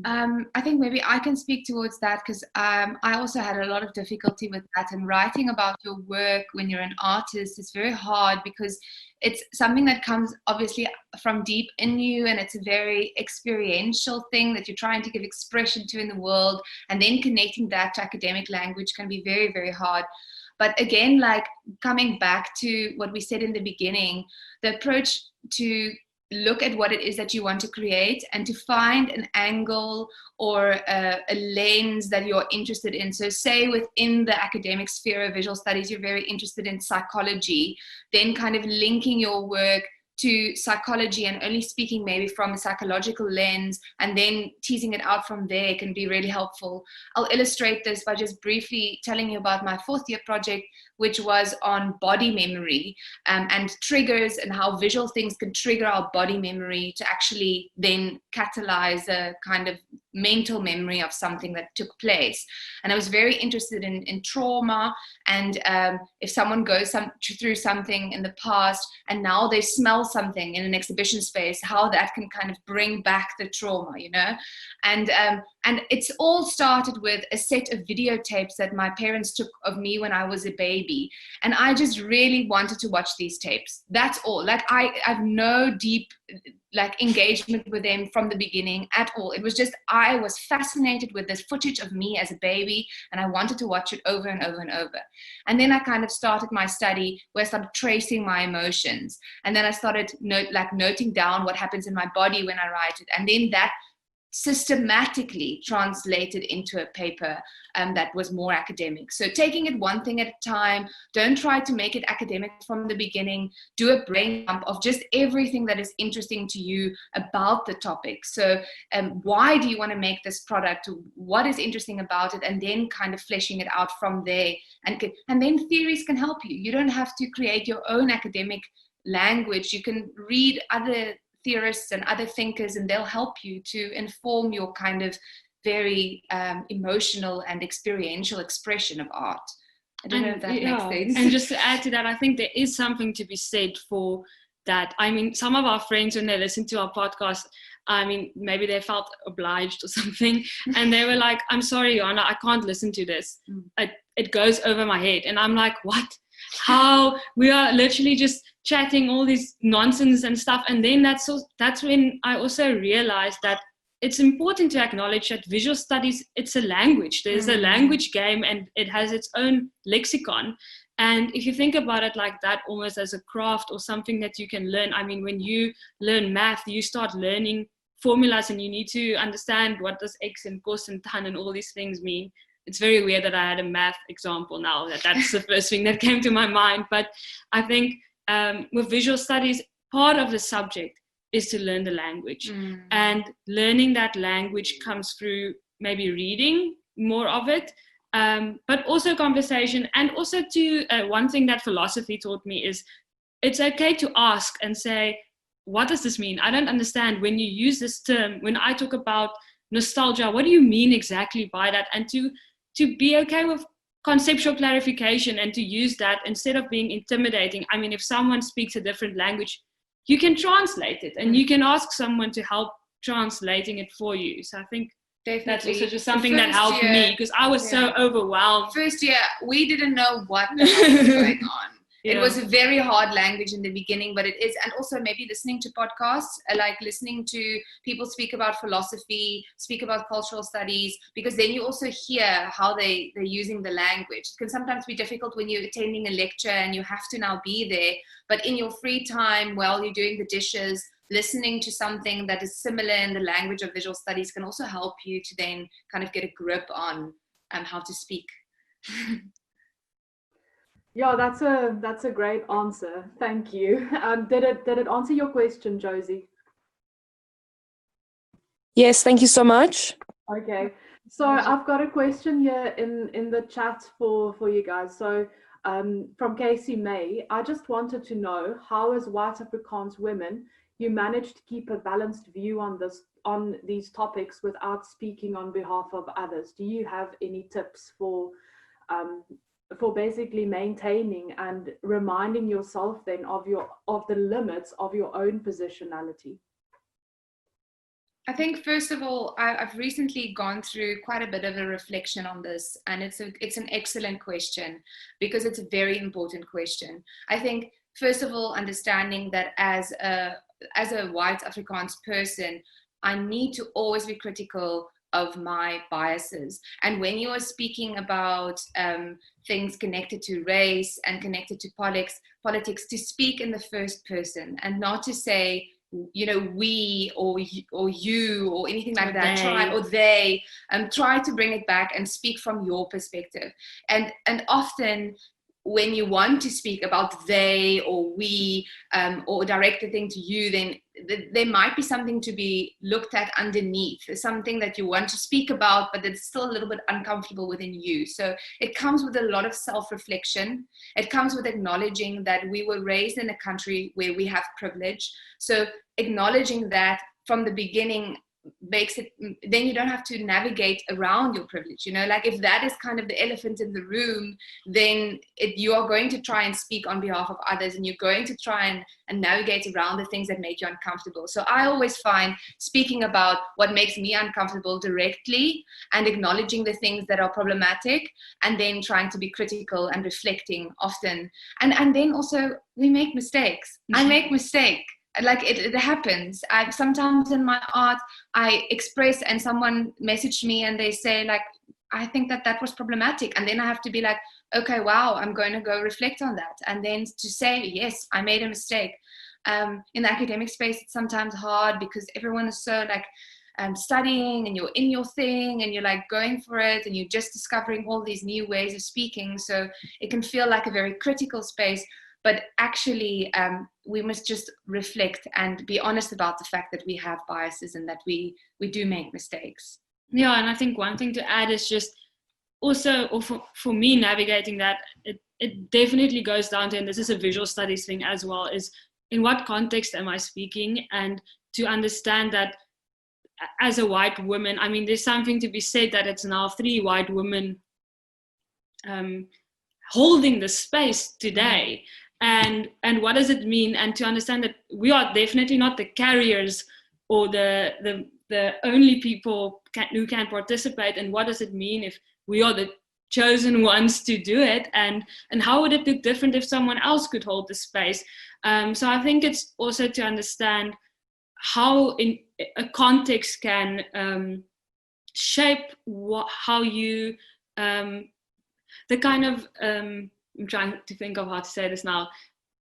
I think maybe I can speak towards that because I also had a lot of difficulty with that. And writing about your work when you're an artist is very hard because it's something that comes obviously from deep in you, and it's a very experiential thing that you're trying to give expression to in the world. And then connecting that to academic language can be very, very hard. But again, like coming back to what we said in the beginning, the approach to look at what it is that you want to create and to find an angle or a lens that you're interested in. So say within the academic sphere of visual studies, you're very interested in psychology, then kind of linking your work to psychology and only speaking maybe from a psychological lens and then teasing it out from there can be really helpful. I'll illustrate this by just briefly telling you about my fourth year project, which was on body memory and triggers and how visual things can trigger our body memory to actually then catalyze a kind of mental memory of something that took place. And I was very interested in trauma and if someone goes through something in the past and now they smell something in an exhibition space, how that can kind of bring back the trauma, you know? And it's all started with a set of videotapes that my parents took of me when I was a baby. And I just really wanted to watch these tapes. That's all. Like I have no deep engagement with them from the beginning at all. It was just, I was fascinated with this footage of me as a baby and I wanted to watch it over and over and over. And then I kind of started my study where I started tracing my emotions. And then I started noting down what happens in my body when I write it. And then that systematically translated into a paper that was more academic. So taking it one thing at a time, don't try to make it academic from the beginning, do a brain dump of just everything that is interesting to you about the topic. So why do you want to make this product? What is interesting about it? And then kind of fleshing it out from there. And then theories can help you. You don't have to create your own academic language. You can read other theorists and other thinkers and they'll help you to inform your kind of very emotional and experiential expression of art. I don't know if that makes sense. And just to add to that, I think there is something to be said for that. I mean, some of our friends, when they listen to our podcast, I mean, maybe they felt obliged or something, and they were like, I'm sorry, Jana, I can't listen to this. It goes over my head. And I'm like, what? How? We are literally just chatting all this nonsense and stuff. And then that's when I also realized that it's important to acknowledge that visual studies, it's a language. There's a language game and it has its own lexicon. And if you think about it like that, almost as a craft or something that you can learn, I mean, when you learn math, you start learning formulas and you need to understand what does X and cos and tan and all these things mean. It's very weird that I had a math example now, that's the first thing that came to my mind. But I think with visual studies, part of the subject is to learn the language. And learning that language comes through maybe reading more of it, but also conversation. And also to one thing that philosophy taught me is it's okay to ask and say, what does this mean? I don't understand when you use this term. When I talk about nostalgia, what do you mean exactly by that? And to be okay with conceptual clarification and to use that instead of being intimidating. I mean, if someone speaks a different language, you can translate it and you can ask someone to help translating it for you. So I think that's also just something that helped me because I was so overwhelmed. First year, we didn't know what the hell was going on. It was a very hard language in the beginning, but it is, and also maybe listening to podcasts, like listening to people speak about philosophy, speak about cultural studies, because then you also hear how they're using the language. It can sometimes be difficult when you're attending a lecture and you have to now be there, but in your free time while you're doing the dishes, listening to something that is similar in the language of visual studies can also help you to then kind of get a grip on how to speak. Yeah, that's a great answer. Thank you. Did it answer your question, Josie? Yes, thank you so much. Okay, so I've got a question here in the chat for you guys. So from Casey May. I just wanted to know how, as white Afrikaans women, you managed to keep a balanced view on these topics without speaking on behalf of others. Do you have any tips for basically maintaining and reminding yourself then of the limits of your own positionality? I think, first of all, I've recently gone through quite a bit of a reflection on this, and it's an excellent question because it's a very important question. I think, first of all, understanding that as a white Afrikaans person, I need to always be critical of my biases. And when you are speaking about things connected to race and connected to politics, to speak in the first person and not to say, you know, we or you or anything like that. Try to bring it back and speak from your perspective. And often when you want to speak about they or we or direct the thing to you, then there might be something to be looked at underneath. There's something that you want to speak about, but it's still a little bit uncomfortable within you. So it comes with a lot of self-reflection. It comes with acknowledging that we were raised in a country where we have privilege. So acknowledging that from the beginning makes it, then you don't have to navigate around your privilege. You know, like if that is kind of the elephant in the room, then you are going to try and speak on behalf of others, and you're going to try and navigate around the things that make you uncomfortable. So I always find speaking about what makes me uncomfortable directly and acknowledging the things that are problematic, and then trying to be critical and reflecting often. And then also we make mistakes. I make mistakes. Like it happens. Sometimes in my art, I express and someone messaged me and they say like, I think that was problematic. And then I have to be like, okay, wow, I'm going to go reflect on that. And then to say, yes, I made a mistake. In the academic space, it's sometimes hard because everyone is so like studying and you're in your thing and you're like going for it and you're just discovering all these new ways of speaking. So it can feel like a very critical space. But actually, we must just reflect and be honest about the fact that we have biases and that we do make mistakes. Yeah, and I think one thing to add is just also, or for me, navigating that, it definitely goes down to, and this is a visual studies thing as well, is in what context am I speaking? And to understand that as a white woman, I mean, there's something to be said that it's now 3 white women holding the space today. And what does it mean? And to understand that we are definitely not the carriers or the only people who can participate. And what does it mean if we are the chosen ones to do it? And how would it look different if someone else could hold the space? So I think it's also to understand how in a context can shape how you, the kind of, I'm trying to think of how to say this now,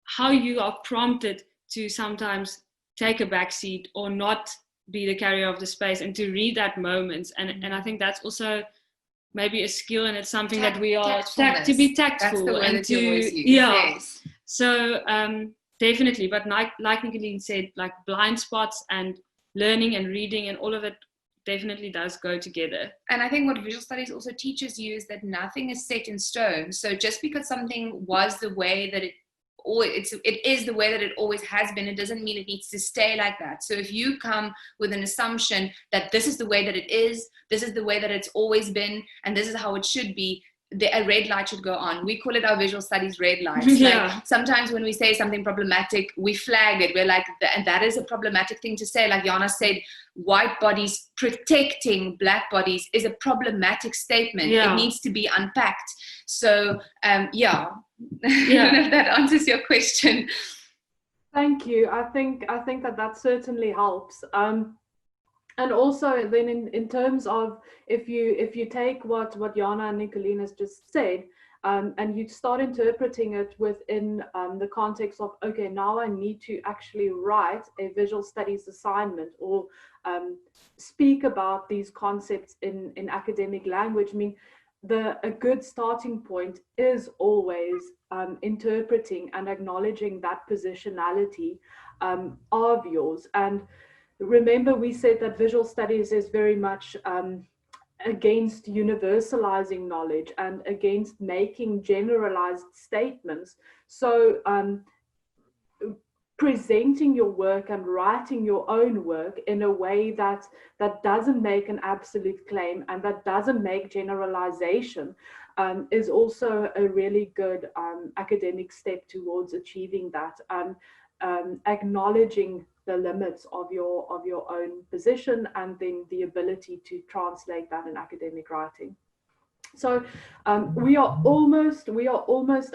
how you are prompted to sometimes take a back seat or not be the carrier of the space, and to read that moment. And I think that's also maybe a skill, and it's something that we are to be tactful. That's the word and that you always use. Yeah. Yes. So definitely, but like Nicolene said, like blind spots and learning and reading and all of it definitely does go together. And I think what visual studies also teaches you is that nothing is set in stone. So just because something was the way that it is the way that it always has been, it doesn't mean it needs to stay like that. So if you come with an assumption that this is the way that it is, this is the way that it's always been, and this is how it should be, a red light should go on. We call it our visual studies red lights. Yeah. Like sometimes when we say something problematic, we flag it. We're like, and that is a problematic thing to say. Like Jana said, white bodies protecting black bodies is a problematic statement. Yeah. It needs to be unpacked. So yeah. I don't know if that answers your question. Thank you. I think that certainly helps. And also then in terms of if you take what Jana and Nicolene has just said, and you start interpreting it within the context of, okay, now I need to actually write a visual studies assignment or speak about these concepts in academic language. I mean, a good starting point is always interpreting and acknowledging that positionality of yours. And remember, we said that visual studies is very much against universalizing knowledge and against making generalized statements. So presenting your work and writing your own work in a way that doesn't make an absolute claim and that doesn't make generalization is also a really good academic step towards achieving that, acknowledging the limits of your own position and then the ability to translate that in academic writing. So we are almost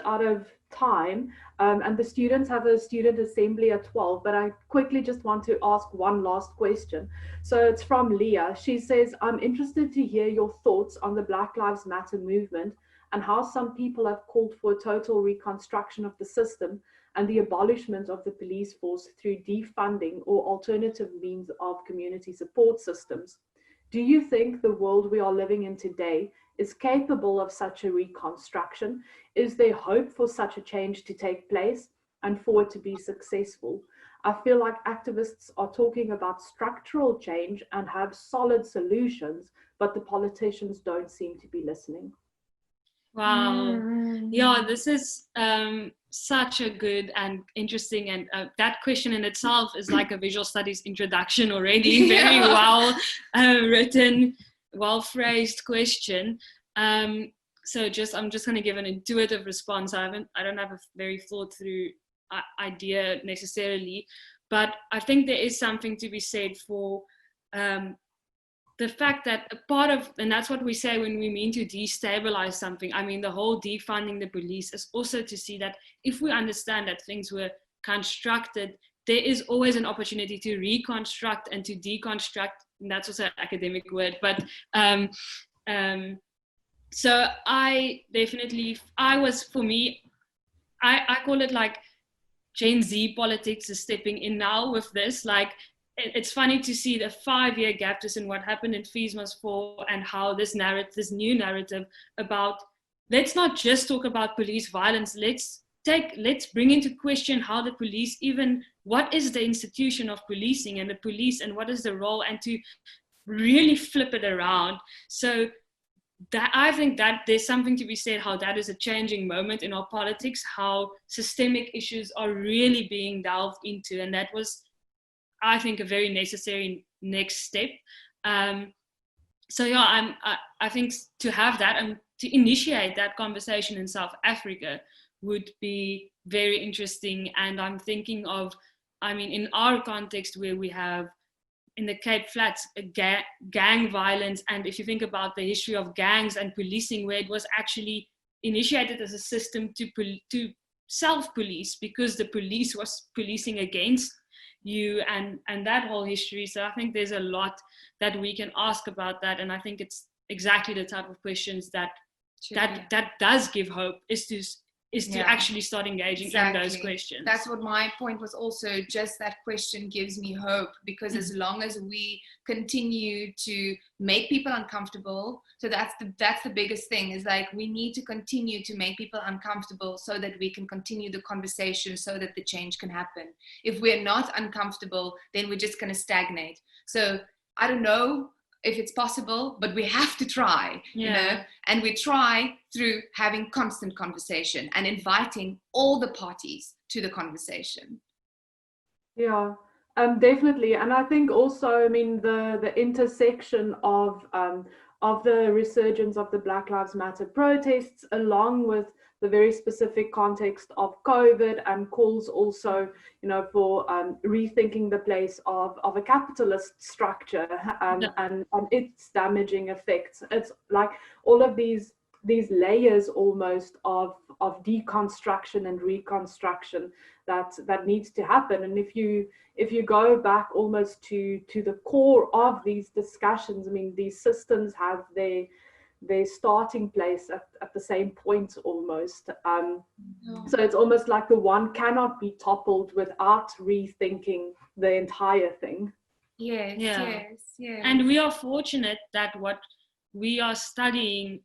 out of time, and the students have a student assembly at 12, but I quickly just want to ask one last question. So it's from Leah. She says, I'm interested to hear your thoughts on the Black Lives Matter movement and how some people have called for a total reconstruction of the system and the abolishment of the police force through defunding or alternative means of community support systems. Do you think the world we are living in today is capable of such a reconstruction? Is there hope for such a change to take place and for it to be successful? I feel like activists are talking about structural change and have solid solutions, but the politicians don't seem to be listening. Wow. Yeah, this is such a good and interesting, and that question in itself is like a visual studies introduction already. Very well written, well phrased question. So I'm just going to give an intuitive response. I don't have a very thought through idea necessarily, but I think there is something to be said for the fact that a part of, and that's what we say when we mean to destabilize something. I mean, the whole defunding the police is also to see that if we understand that things were constructed, there is always an opportunity to reconstruct and to deconstruct. And that's also an academic word, but so I call it like Gen Z politics is stepping in now with this. Like, it's funny to see the 5-year gap just in what happened in Fees Must Fall and how this new narrative about, let's not just talk about police violence, let's bring into question how the police, even what is the institution of policing and the police and what is the role, and to really flip it around. So that, I think that there's something to be said how that is a changing moment in our politics, how systemic issues are really being delved into, and that was, I think, a very necessary next step. So yeah, I think to have that and to initiate that conversation in South Africa would be very interesting. And I'm thinking of, I mean, in our context where we have in the Cape Flats gang violence, and if you think about the history of gangs and policing, where it was actually initiated as a system to self-police because the police was policing against you, and that whole history. So I think there's a lot that we can ask about that, and I think it's exactly the type of questions that does give hope, is to actually start engaging in those questions. That's what my point was also, just that question gives me hope, because as long as we continue to make people uncomfortable, so that's the biggest thing, is like we need to continue to make people uncomfortable so that we can continue the conversation, so that the change can happen. If we're not uncomfortable, then we're just going to stagnate. So I don't know if it's possible, but we have to try, you know, and we try through having constant conversation and inviting all the parties to the conversation. Yeah, definitely. And I think also, I mean, the intersection of the resurgence of the Black Lives Matter protests, along with the very specific context of COVID, and calls also, you know, for rethinking the place of a capitalist structure and its damaging effects. It's like all of these layers almost of deconstruction and reconstruction that needs to happen. And if you go back almost to the core of these discussions, I mean, these systems have their starting place at the same point almost. So it's almost like the one cannot be toppled without rethinking the entire thing. Yes. And we are fortunate that what we are studying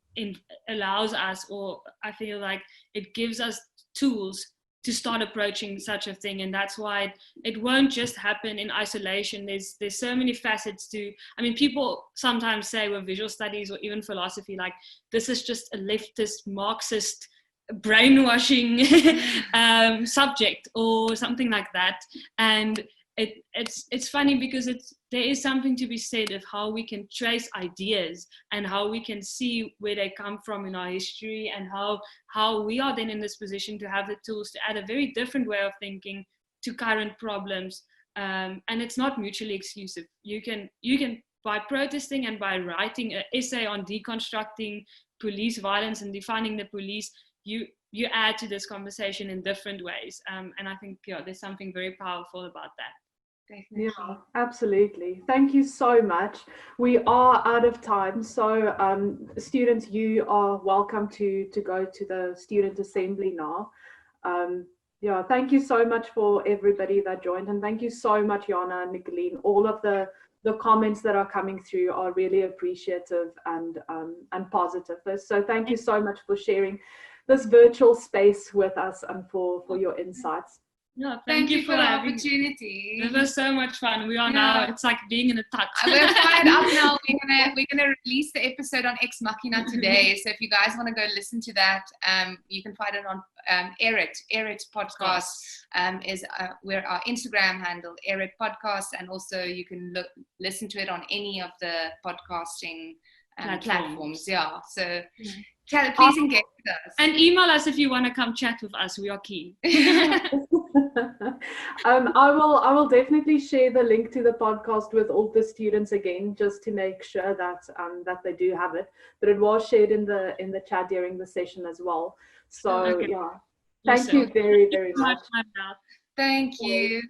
allows us, or I feel like it gives us tools to start approaching such a thing. And that's why it won't just happen in isolation. There's so many facets to, I mean, people sometimes say with visual studies or even philosophy, like, this is just a leftist Marxist brainwashing subject or something like that. And it's funny because there is something to be said of how we can trace ideas and how we can see where they come from in our history, and how we are then in this position to have the tools to add a very different way of thinking to current problems. And it's not mutually exclusive. You can by protesting and by writing an essay on deconstructing police violence and defining the police, you add to this conversation in different ways. And I think there's something very powerful about that. Definitely. Yeah, absolutely. Thank you so much. We are out of time, so students, you are welcome to go to the student assembly now. Yeah, thank you so much for everybody that joined, and thank you so much, Jana and Nicolene. All of the comments that are coming through are really appreciative and positive. So thank you so much for sharing this virtual space with us and for your insights. Yeah, thank you for the opportunity. It was so much fun. We are now, it's like being in a touch. We're fired up now. We're gonna release the episode on Ex Machina today. So if you guys want to go listen to that, you can find it on Erit Podcast is where our Instagram handle, Erit Podcast, and also you can listen to it on any of the podcasting platforms. Yeah, so please engage with us. And email us if you want to come chat with us. We are keen. I will definitely share the link to the podcast with all the students again, just to make sure that they do have it. But it was shared in the chat during the session as well. So yeah, thank you very, very much. Thank you.